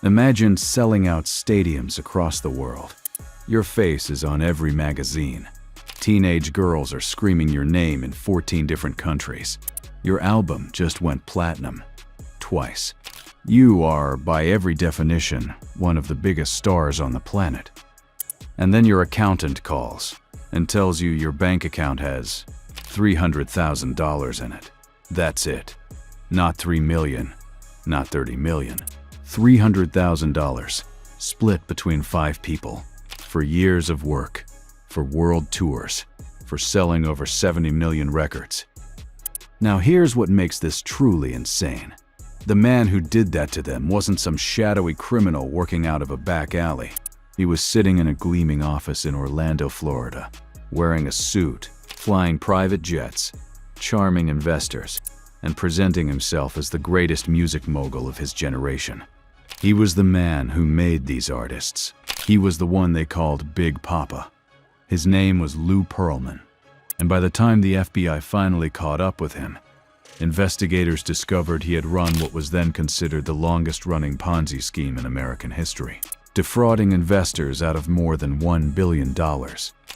Imagine selling out stadiums across the world. Your face is on every magazine. Teenage girls are screaming your name in 14 different countries. Your album just went platinum. Twice. You are, by every definition, one of the biggest stars on the planet. And then your accountant calls and tells you your bank account has $300,000 in it. That's it. Not 3 million, not 30 million. $300,000, split between 5 people, for years of work, for world tours, for selling over 70 million records. Now here's what makes this truly insane. The man who did that to them wasn't some shadowy criminal working out of a back alley. He was sitting in a gleaming office in Orlando, Florida, wearing a suit, flying private jets, charming investors, and presenting himself as the greatest music mogul of his generation. He was the man who made these artists. He was the one they called Big Papa. His name was Lou Pearlman, and by the time the FBI finally caught up with him, investigators discovered he had run what was then considered the longest-running Ponzi scheme in American history, defrauding investors out of more than $1 billion,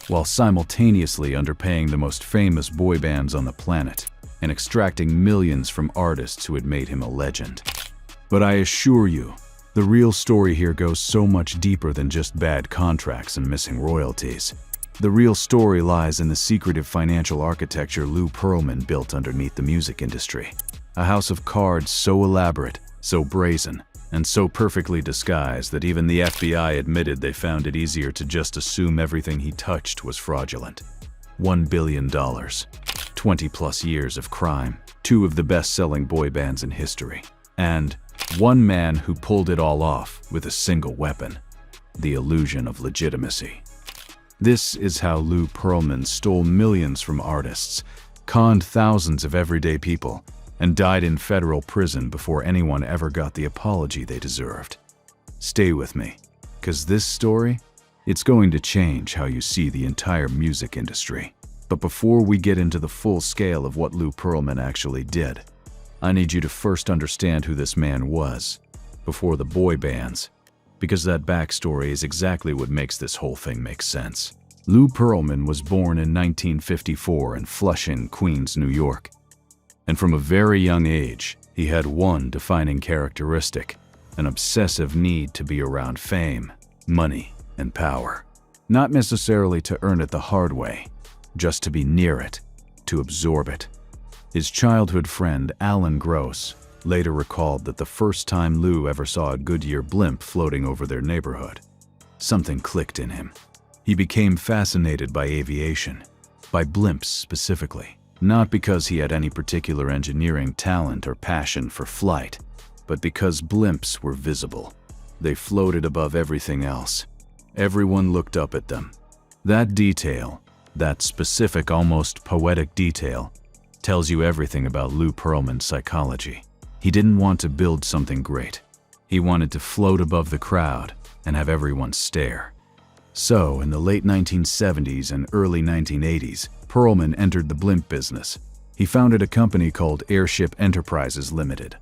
while simultaneously underpaying the most famous boy bands on the planet and extracting millions from artists who had made him a legend. But I assure you, the real story here goes so much deeper than just bad contracts and missing royalties. The real story lies in the secretive financial architecture Lou Pearlman built underneath the music industry. A house of cards so elaborate, so brazen, and so perfectly disguised that even the FBI admitted they found it easier to just assume everything he touched was fraudulent. $1 billion, 20-plus years of crime, 2 of the best-selling boy bands in history, and one man who pulled it all off with a single weapon, the illusion of legitimacy. This is how Lou Pearlman stole millions from artists, conned thousands of everyday people, and died in federal prison before anyone ever got the apology they deserved. Stay with me, 'cause this story, it's going to change how you see the entire music industry. But before we get into the full scale of what Lou Pearlman actually did, I need you to first understand who this man was, before the boy bands, because that backstory is exactly what makes this whole thing make sense. Lou Pearlman was born in 1954 in Flushing, Queens, New York. And from a very young age, he had one defining characteristic, an obsessive need to be around fame, money, and power. Not necessarily to earn it the hard way, just to be near it, to absorb it. His childhood friend, Alan Gross, later recalled that the first time Lou ever saw a Goodyear blimp floating over their neighborhood, something clicked in him. He became fascinated by aviation, by blimps specifically, not because he had any particular engineering talent or passion for flight, but because blimps were visible. They floated above everything else. Everyone looked up at them. That detail, that specific, almost poetic detail, tells you everything about Lou Pearlman's psychology. He didn't want to build something great. He wanted to float above the crowd and have everyone stare. So, in the late 1970s and early 1980s, Pearlman entered the blimp business. He founded a company called Airship Enterprises Limited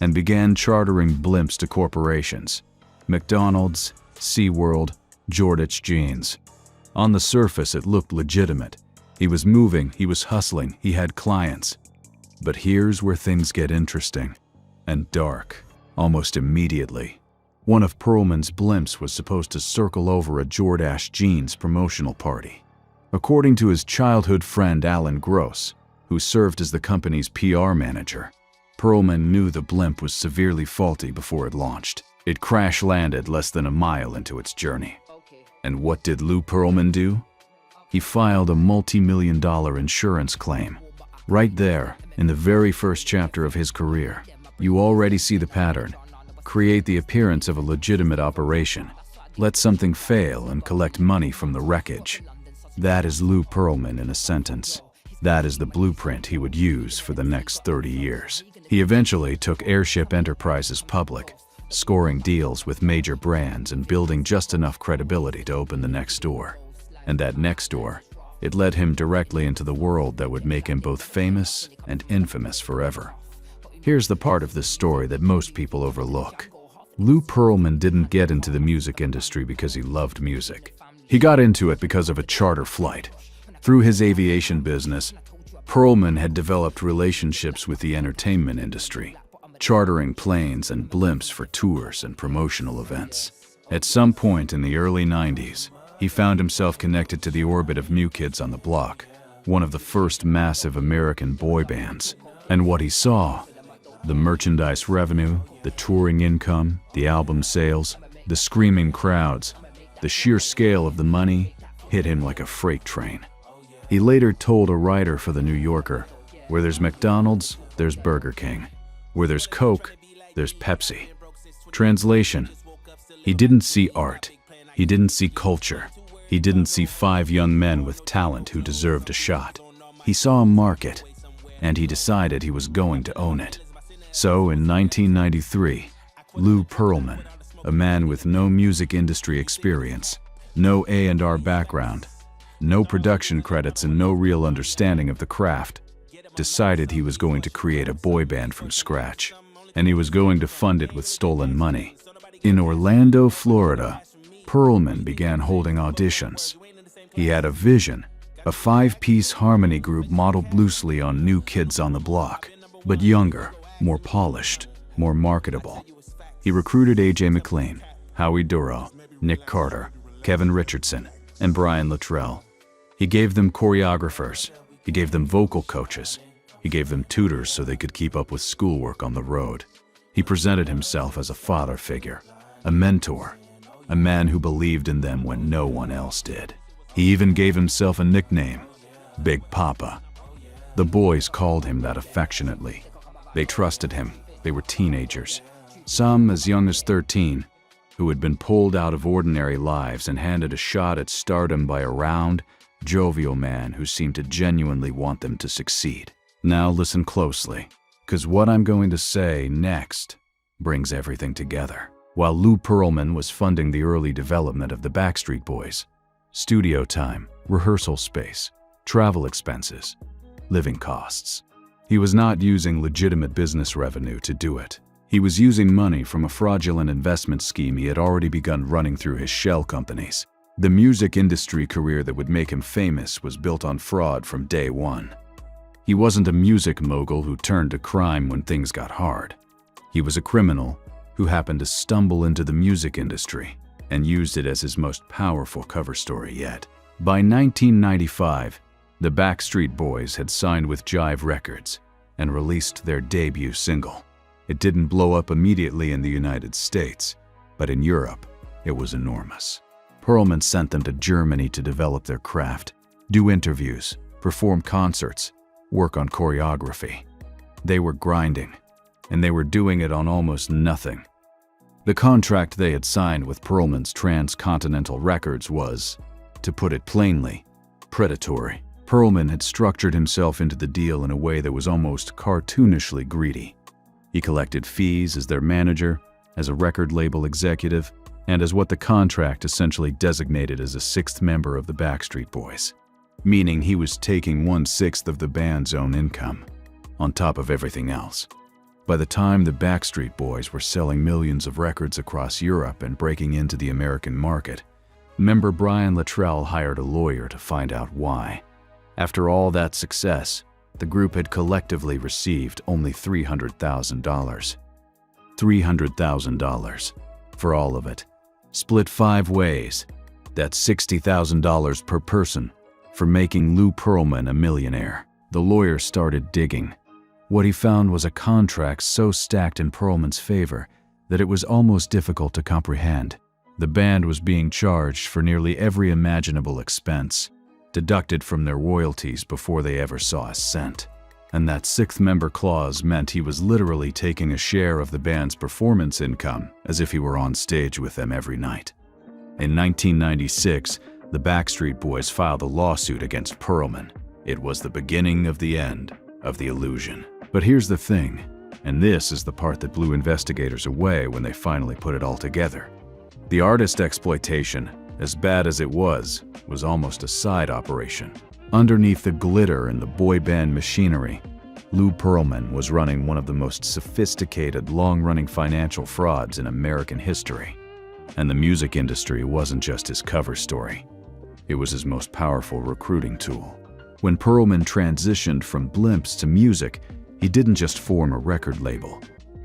and began chartering blimps to corporations, McDonald's, SeaWorld, Jordich Jeans. On the surface, it looked legitimate. He was moving, he was hustling, he had clients. But here's where things get interesting and dark, almost immediately. One of Pearlman's blimps was supposed to circle over a Jordich Jeans promotional party. According to his childhood friend Alan Gross, who served as the company's PR manager, Pearlman knew the blimp was severely faulty before it launched. It crash-landed less than a mile into its journey. And what did Lou Pearlman do? He filed a multi-million-dollar insurance claim. Right there, in the very first chapter of his career, you already see the pattern. Create the appearance of a legitimate operation. Let something fail and collect money from the wreckage. That is Lou Pearlman in a sentence. That is the blueprint he would use for the next 30 years. He eventually took Airship Enterprises public, scoring deals with major brands and building just enough credibility to open the next door. And that next door, it led him directly into the world that would make him both famous and infamous forever. Here's the part of this story that most people overlook. Lou Pearlman didn't get into the music industry because he loved music. He got into it because of a charter flight. Through his aviation business, Pearlman had developed relationships with the entertainment industry, chartering planes and blimps for tours and promotional events. At some point in the early 90s, he found himself connected to the orbit of New Kids on the Block, one of the first massive American boy bands. And what he saw, the merchandise revenue, the touring income, the album sales, the screaming crowds, the sheer scale of the money hit him like a freight train. He later told a writer for The New Yorker, "Where there's McDonald's, there's Burger King. Where there's Coke, there's Pepsi." Translation: he didn't see art. He didn't see culture. He didn't see 5 young men with talent who deserved a shot. He saw a market, and he decided he was going to own it. So in 1993, Lou Pearlman, a man with no music industry experience, no A&R background, no production credits and no real understanding of the craft, decided he was going to create a boy band from scratch, and he was going to fund it with stolen money. In Orlando, Florida, Pearlman began holding auditions. He had a vision, a 5-piece harmony group modeled loosely on New Kids on the Block, but younger, more polished, more marketable. He recruited A.J. McLean, Howie Dorough, Nick Carter, Kevin Richardson, and Brian Luttrell. He gave them choreographers. He gave them vocal coaches. He gave them tutors so they could keep up with schoolwork on the road. He presented himself as a father figure, a mentor, a man who believed in them when no one else did. He even gave himself a nickname, Big Papa. The boys called him that affectionately. They trusted him. They were teenagers, some as young as 13, who had been pulled out of ordinary lives and handed a shot at stardom by a round, jovial man who seemed to genuinely want them to succeed. Now listen closely, because what I'm going to say next brings everything together. While Lou Pearlman was funding the early development of the Backstreet Boys, studio time, rehearsal space, travel expenses, living costs, he was not using legitimate business revenue to do it. He was using money from a fraudulent investment scheme he had already begun running through his shell companies. The music industry career that would make him famous was built on fraud from day one. He wasn't a music mogul who turned to crime when things got hard. He was a criminal who happened to stumble into the music industry and used it as his most powerful cover story yet. By 1995, the Backstreet Boys had signed with Jive Records and released their debut single. It didn't blow up immediately in the United States, but in Europe, it was enormous. Pearlman sent them to Germany to develop their craft, do interviews, perform concerts, work on choreography. They were grinding, and they were doing it on almost nothing. The contract they had signed with Pearlman's Transcontinental Records was, to put it plainly, predatory. Pearlman had structured himself into the deal in a way that was almost cartoonishly greedy. He collected fees as their manager, as a record label executive, and as what the contract essentially designated as a 6th member of the Backstreet Boys, meaning he was taking 1/6 of the band's own income, on top of everything else. By the time the Backstreet Boys were selling millions of records across Europe and breaking into the American market, member Brian Luttrell hired a lawyer to find out why. After all that success, the group had collectively received only $300,000. $300,000 for all of it, split 5 ways. That's $60,000 per person for making Lou Pearlman a millionaire. The lawyer started digging. What he found was a contract so stacked in Pearlman's favor that it was almost difficult to comprehend. The band was being charged for nearly every imaginable expense, deducted from their royalties before they ever saw a cent. And that 6th member clause meant he was literally taking a share of the band's performance income as if he were on stage with them every night. In 1996, the Backstreet Boys filed a lawsuit against Pearlman. It was the beginning of the end of the illusion. But here's the thing, and this is the part that blew investigators away when they finally put it all together. The artist exploitation, as bad as it was almost a side operation. Underneath the glitter and the boy band machinery, Lou Pearlman was running one of the most sophisticated, long-running financial frauds in American history. And the music industry wasn't just his cover story. It was his most powerful recruiting tool. When Pearlman transitioned from blimps to music, he didn't just form a record label.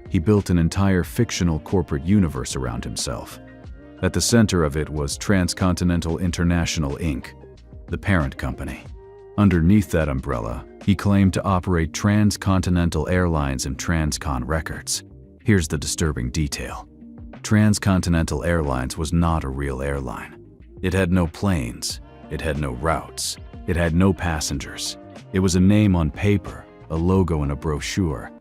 He built an entire fictional corporate universe around himself. At the center of it was Transcontinental International Inc., the parent company. Underneath that umbrella, he claimed to operate Transcontinental Airlines and Transcon Records. Here's the disturbing detail. Transcontinental Airlines was not a real airline. It had no planes, it had no routes, it had no passengers. It was a name on paper, a logo in a brochure,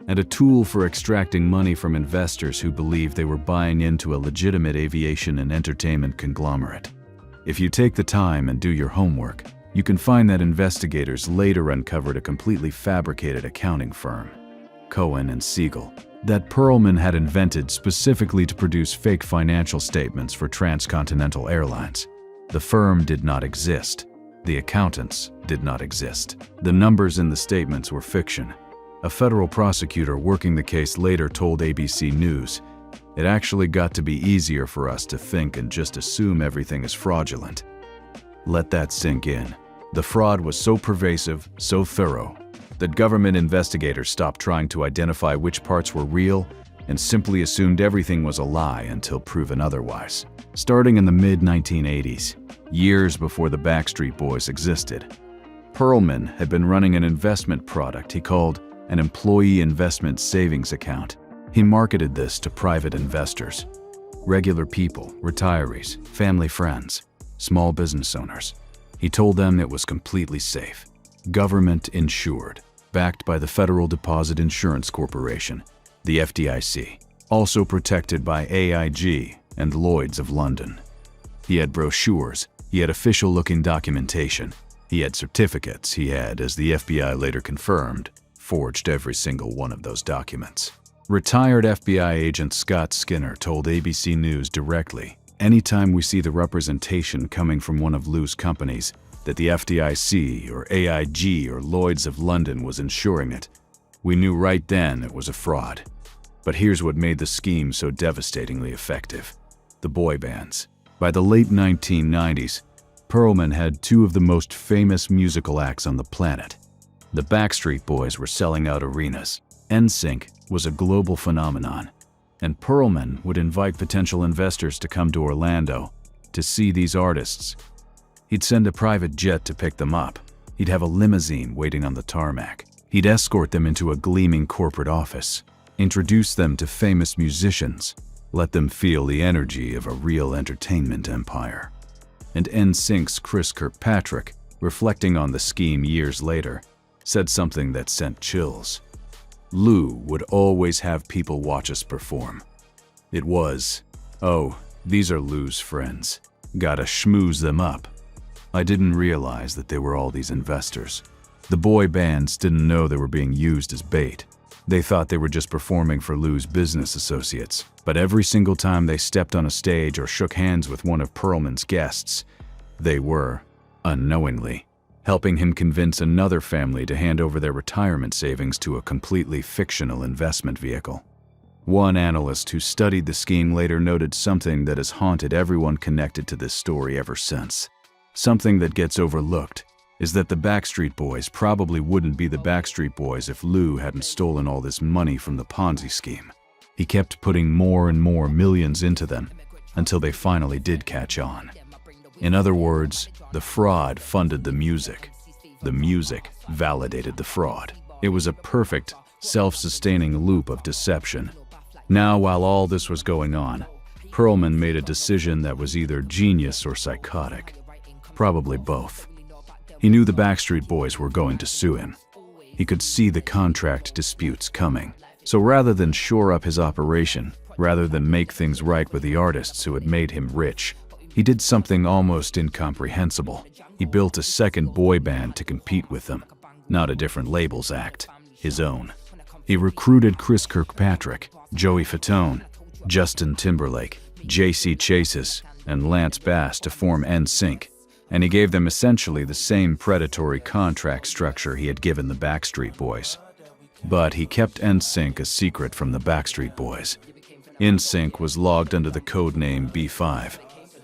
and a tool for extracting money from investors who believed they were buying into a legitimate aviation and entertainment conglomerate. If you take the time and do your homework, you can find that investigators later uncovered a completely fabricated accounting firm, Cohen and Siegel, that Pearlman had invented specifically to produce fake financial statements for Transcontinental Airlines. The firm did not exist. The accountants did not exist. The numbers in the statements were fiction. A federal prosecutor working the case later told ABC News, "It actually got to be easier for us to think and just assume everything is fraudulent." Let that sink in. The fraud was so pervasive, so thorough, that government investigators stopped trying to identify which parts were real and simply assumed everything was a lie until proven otherwise. Starting in the mid-1980s, years before the Backstreet Boys existed, Pearlman had been running an investment product he called an employee investment savings account. He marketed this to private investors, regular people, retirees, family friends, small business owners. He told them it was completely safe, government insured, backed by the Federal Deposit Insurance Corporation, the FDIC, also protected by AIG and Lloyd's of London. He had brochures, he had official-looking documentation, he had certificates, he had, as the FBI later confirmed, forged every single one of those documents. Retired FBI agent Scott Skinner told ABC News directly, "Anytime we see the representation coming from one of Lou's companies that the FDIC or AIG or Lloyd's of London was insuring it, we knew right then it was a fraud." But here's what made the scheme so devastatingly effective: the boy bands. By the late 1990s, Pearlman had two of the most famous musical acts on the planet. The Backstreet Boys were selling out arenas. NSYNC was a global phenomenon, and Pearlman would invite potential investors to come to Orlando to see these artists. He'd send a private jet to pick them up. He'd have a limousine waiting on the tarmac. He'd escort them into a gleaming corporate office, introduce them to famous musicians, let them feel the energy of a real entertainment empire. And NSYNC's Chris Kirkpatrick, reflecting on the scheme years later, said something that sent chills. "Lou would always have people watch us perform. It was, 'Oh, these are Lou's friends. Gotta schmooze them up.' I didn't realize that they were all these investors. The boy bands didn't know they were being used as bait. They thought they were just performing for Lou's business associates. But every single time they stepped on a stage or shook hands with one of Pearlman's guests, they were, unknowingly, helping him convince another family to hand over their retirement savings to a completely fictional investment vehicle." One analyst who studied the scheme later noted something that has haunted everyone connected to this story ever since. Something that gets overlooked is that the Backstreet Boys probably wouldn't be the Backstreet Boys if Lou hadn't stolen all this money from the Ponzi scheme. He kept putting more and more millions into them until they finally did catch on. In other words, the fraud funded the music. The music validated the fraud. It was a perfect, self-sustaining loop of deception. Now, while all this was going on, Pearlman made a decision that was either genius or psychotic. Probably both. He knew the Backstreet Boys were going to sue him. He could see the contract disputes coming. So rather than shore up his operation, rather than make things right with the artists who had made him rich, he did something almost incomprehensible. He built a second boy band to compete with them. Not a different labels act, his own. He recruited Chris Kirkpatrick, Joey Fatone, Justin Timberlake, J.C. Chases, and Lance Bass to form NSYNC, and he gave them essentially the same predatory contract structure he had given the Backstreet Boys. But he kept NSYNC a secret from the Backstreet Boys. NSYNC was logged under the code name B5.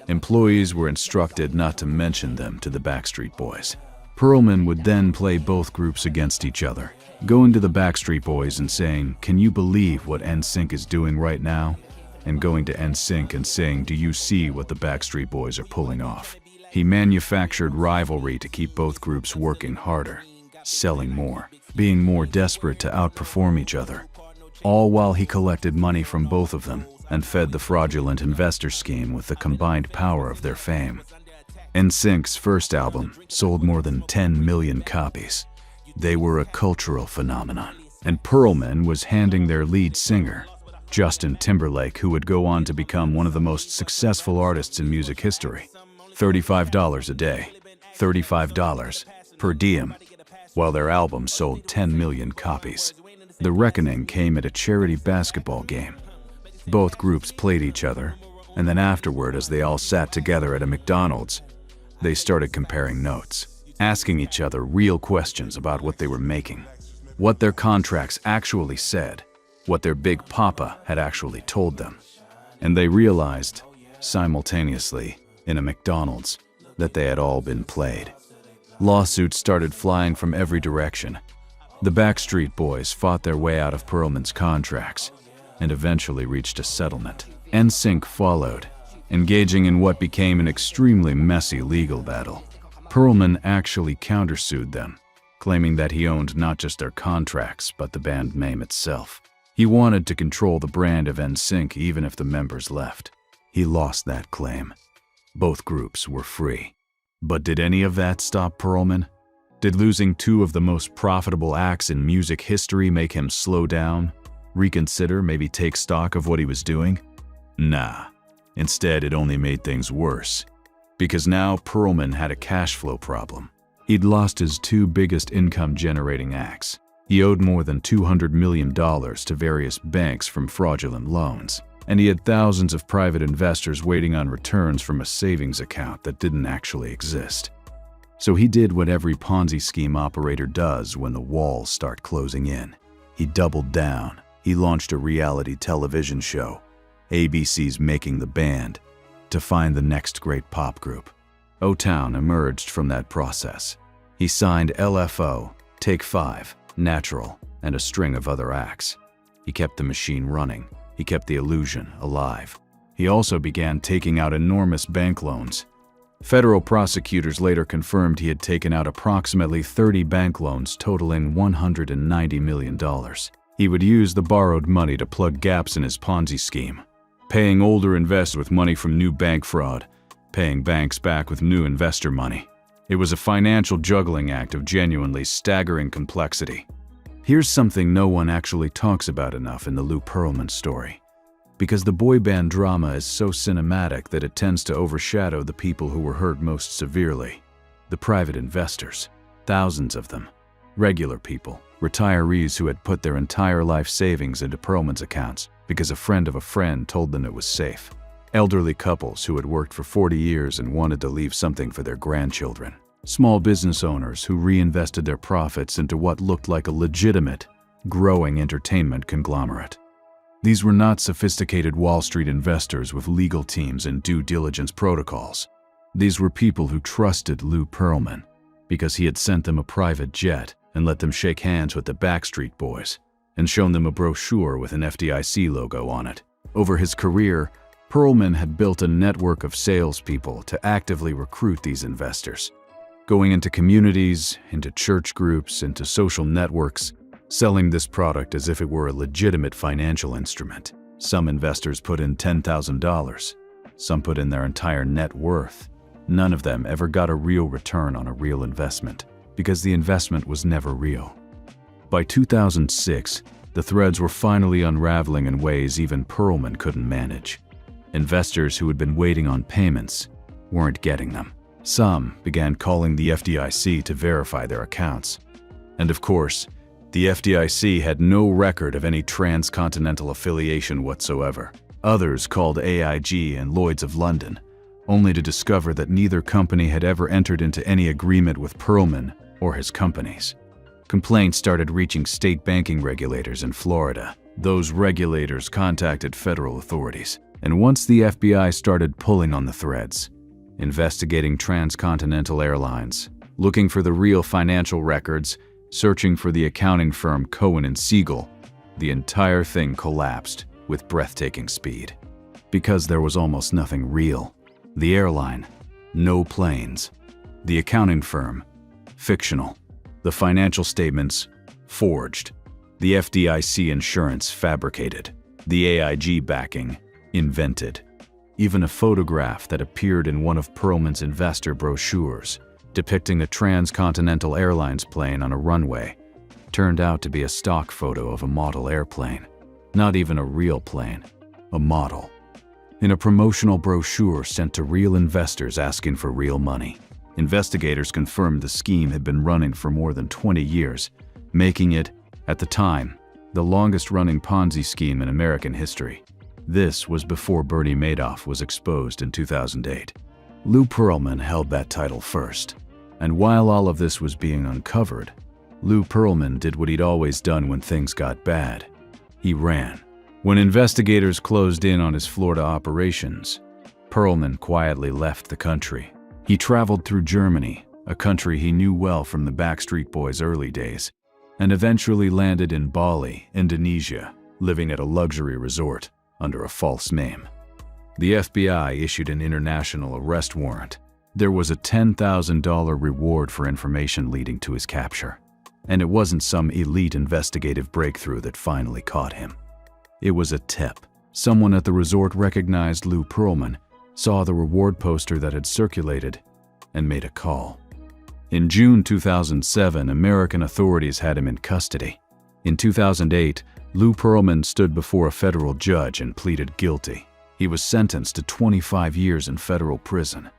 Employees were instructed not to mention them to the Backstreet Boys. Pearlman would then play both groups against each other, going to the Backstreet Boys and saying, "Can you believe what NSYNC is doing right now?" And going to NSYNC and saying, "Do you see what the Backstreet Boys are pulling off?" He manufactured Rivalry to keep both groups working harder, selling more, being more desperate to outperform each other, all while he collected money from both of them and fed the fraudulent investor scheme with the combined power of their fame. NSYNC's first album sold more than 10 million copies. They were a cultural phenomenon, and Pearlman was handing their lead singer, Justin Timberlake, who would go on to become one of the most successful artists in music history, $35 a day, $35 per diem, while their album sold 10 million copies. The reckoning came at a charity basketball game. Both groups played each other, and then afterward, as they all sat together at a McDonald's, they started comparing notes, asking each other real questions about what they were making, what their contracts actually said, what their big papa had actually told them. And they realized, simultaneously, in a McDonald's, that they had all been played. Lawsuits started flying from every direction. The Backstreet Boys fought their way out of Pearlman's contracts and eventually reached a settlement. NSYNC followed, engaging in what became an extremely messy legal battle. Pearlman actually countersued them, claiming that he owned not just their contracts but the band name itself. He wanted to control the brand of NSYNC even if the members left. He lost that claim. Both groups were free. But did any of that stop Pearlman? Did losing two of the most profitable acts in music history make him slow down, reconsider, maybe take stock of what he was doing? Nah. Instead, it only made things worse. Because now Pearlman had a cash flow problem. He'd lost his two biggest income-generating acts. He owed more than $200 million to various banks from fraudulent loans, and he had thousands of private investors waiting on returns from a savings account that didn't actually exist. So he did what every Ponzi scheme operator does when the walls start closing in. He doubled down. He launched a reality television show, ABC's Making the Band, to find the next great pop group. O-Town emerged from that process. He signed LFO, Take 5, Natural, and a string of other acts. He kept the machine running. He kept the illusion alive. He also began taking out enormous bank loans. Federal prosecutors later confirmed he had taken out approximately 30 bank loans totaling $190 million. He would use the borrowed money to plug gaps in his Ponzi scheme, paying older investors with money from new bank fraud, paying banks back with new investor money. It was a financial juggling act of genuinely staggering complexity. Here's something no one actually talks about enough in the Lou Pearlman story. Because the boy band drama is so cinematic that it tends to overshadow the people who were hurt most severely. The private investors, thousands of them. Regular people, retirees who had put their entire life savings into Pearlman's accounts because a friend of a friend told them it was safe. Elderly couples who had worked for 40 years and wanted to leave something for their grandchildren. Small business owners who reinvested their profits into what looked like a legitimate, growing entertainment conglomerate. These were not sophisticated Wall Street investors with legal teams and due diligence protocols. These were people who trusted Lou Pearlman because he had sent them a private jet and let them shake hands with the Backstreet Boys and shown them a brochure with an FDIC logo on it. Over his career, Pearlman had built a network of salespeople to actively recruit these investors, going into communities, into church groups, into social networks, selling this product as if it were a legitimate financial instrument. Some investors put in $10,000. Some put in their entire net worth. None of them ever got a real return on a real investment because the investment was never real. By 2006, the threads were finally unraveling in ways even Pearlman couldn't manage. Investors who had been waiting on payments weren't getting them. Some began calling the FDIC to verify their accounts. And of course, the FDIC had no record of any transcontinental affiliation whatsoever. Others called AIG and Lloyd's of London, only to discover that neither company had ever entered into any agreement with Pearlman or his companies. Complaints started reaching state banking regulators in Florida. Those regulators contacted federal authorities. And once the FBI started pulling on the threads, investigating transcontinental airlines, looking for the real financial records, searching for the accounting firm Cohen and Siegel, the entire thing collapsed with breathtaking speed. Because there was almost nothing real. The airline, no planes. The accounting firm, fictional. The financial statements, forged. The FDIC insurance, fabricated. The AIG backing, invented. Even a photograph that appeared in one of Pearlman's investor brochures, depicting a transcontinental airlines plane on a runway, turned out to be a stock photo of a model airplane. Not even a real plane, a model. In a promotional brochure sent to real investors asking for real money. Investigators confirmed the scheme had been running for more than 20 years, making it, at the time, the longest-running Ponzi scheme in American history. This was before Bernie Madoff was exposed in 2008. Lou Pearlman held that title first. And while all of this was being uncovered, Lou Pearlman did what he'd always done when things got bad. He ran. When investigators closed in on his Florida operations, Pearlman quietly left the country. He traveled through Germany, a country he knew well from the Backstreet Boys' early days, and eventually landed in Bali, Indonesia, living at a luxury resort under a false name. The FBI issued an international arrest warrant. There was a $10,000 reward for information leading to his capture. And it wasn't some elite investigative breakthrough that finally caught him. It was a tip. Someone at the resort recognized Lou Pearlman, saw the reward poster that had circulated, and made a call. In June 2007, American authorities had him in custody. In 2008, Lou Pearlman stood before a federal judge and pleaded guilty. He was sentenced to 25 years in federal prison,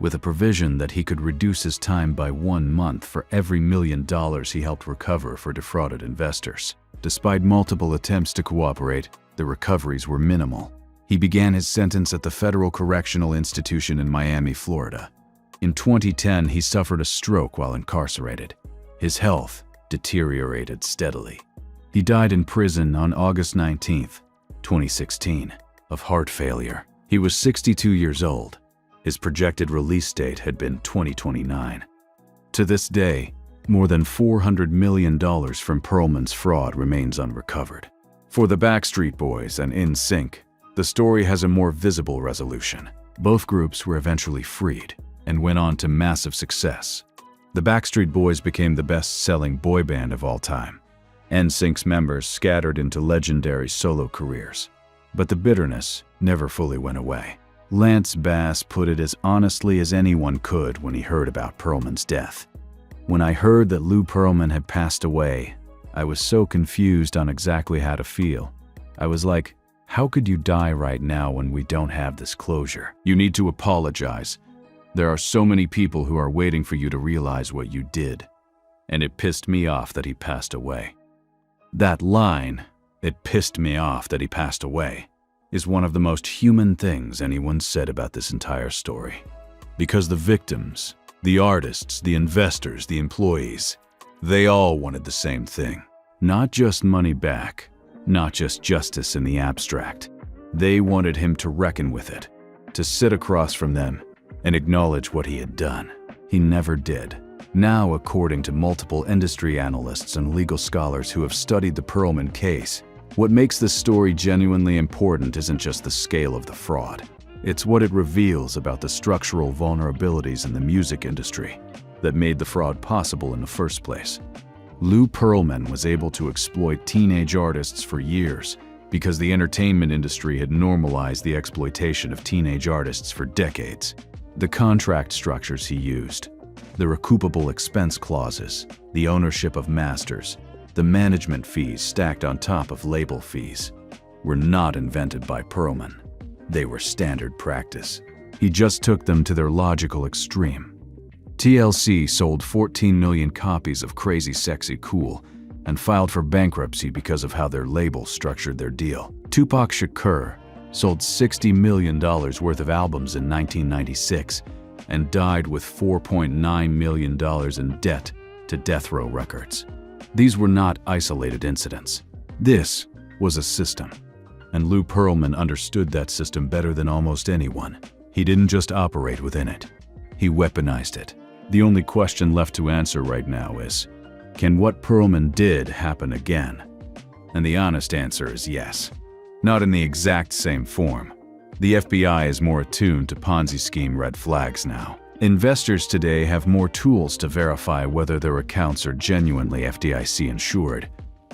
with a provision that he could reduce his time by 1 month for every $1 million he helped recover for defrauded investors. Despite multiple attempts to cooperate, the recoveries were minimal. He began his sentence at the Federal Correctional Institution in Miami, Florida. In 2010, he suffered a stroke while incarcerated. His health deteriorated steadily. He died in prison on August 19, 2016, of heart failure. He was 62 years old. His projected release date had been 2029. To this day, more than $400 million from Pearlman's fraud remains unrecovered. For the Backstreet Boys and NSYNC, the story has a more visible resolution. Both groups were eventually freed and went on to massive success. The Backstreet Boys became the best-selling boy band of all time. NSYNC's members scattered into legendary solo careers. But the bitterness never fully went away. Lance Bass put it as honestly as anyone could when he heard about Pearlman's death. When I heard that Lou Pearlman had passed away, I was so confused on exactly how to feel. I was like, how could you die right now when we don't have this closure? You need to apologize. There are so many people who are waiting for you to realize what you did. And it pissed me off that he passed away. That line, "It pissed me off that he passed away," is one of the most human things anyone said about this entire story. Because the victims, the artists, the investors, the employees, they all wanted the same thing. Not just money back, not just justice in the abstract. They wanted him to reckon with it, to sit across from them and acknowledge what he had done. He never did. Now, according to multiple industry analysts and legal scholars who have studied the Pearlman case, what makes this story genuinely important isn't just the scale of the fraud. It's what it reveals about the structural vulnerabilities in the music industry that made the fraud possible in the first place. Lou Pearlman was able to exploit teenage artists for years because the entertainment industry had normalized the exploitation of teenage artists for decades. The contract structures he used, the recoupable expense clauses, the ownership of masters, the management fees stacked on top of label fees, were not invented by Pearlman. They were standard practice. He just took them to their logical extreme. TLC sold 14 million copies of Crazy Sexy Cool and filed for bankruptcy because of how their label structured their deal. Tupac Shakur sold $60 million worth of albums in 1996 and died with $4.9 million in debt to Death Row Records. These were not isolated incidents. This was a system. And Lou Pearlman understood that system better than almost anyone. He didn't just operate within it. He weaponized it. The only question left to answer right now is, can what Pearlman did happen again? And the honest answer is yes. Not in the exact same form. The FBI is more attuned to Ponzi scheme red flags now. Investors today have more tools to verify whether their accounts are genuinely FDIC insured.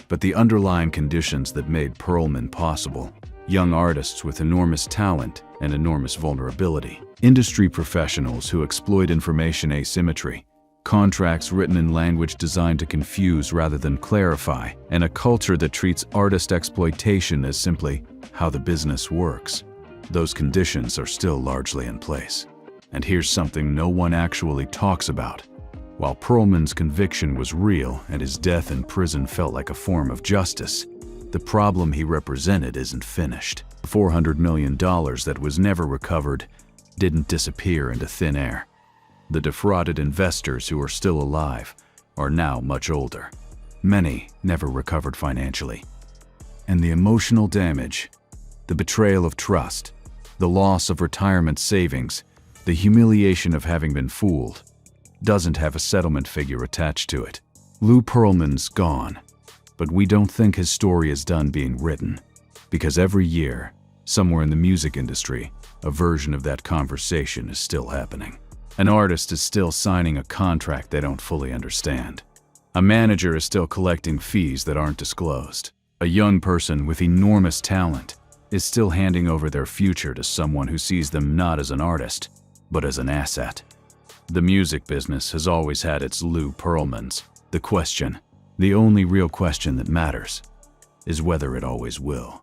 But the underlying conditions that made Pearlman possible, young artists with enormous talent and enormous vulnerability, industry professionals who exploit information asymmetry, contracts written in language designed to confuse rather than clarify, and a culture that treats artist exploitation as simply how the business works. Those conditions are still largely in place. And here's something no one actually talks about. While Pearlman's conviction was real and his death in prison felt like a form of justice, the problem he represented isn't finished. The $400 million that was never recovered didn't disappear into thin air. The defrauded investors who are still alive are now much older. Many never recovered financially. And the emotional damage, the betrayal of trust, the loss of retirement savings, the humiliation of having been fooled, doesn't have a settlement figure attached to it. Lou Pearlman's gone, but we don't think his story is done being written, because every year, somewhere in the music industry, a version of that conversation is still happening. An artist is still signing a contract they don't fully understand. A manager is still collecting fees that aren't disclosed. A young person with enormous talent is still handing over their future to someone who sees them not as an artist, but as an asset. The music business has always had its Lou Pearlmans. The only real question that matters, is whether it always will.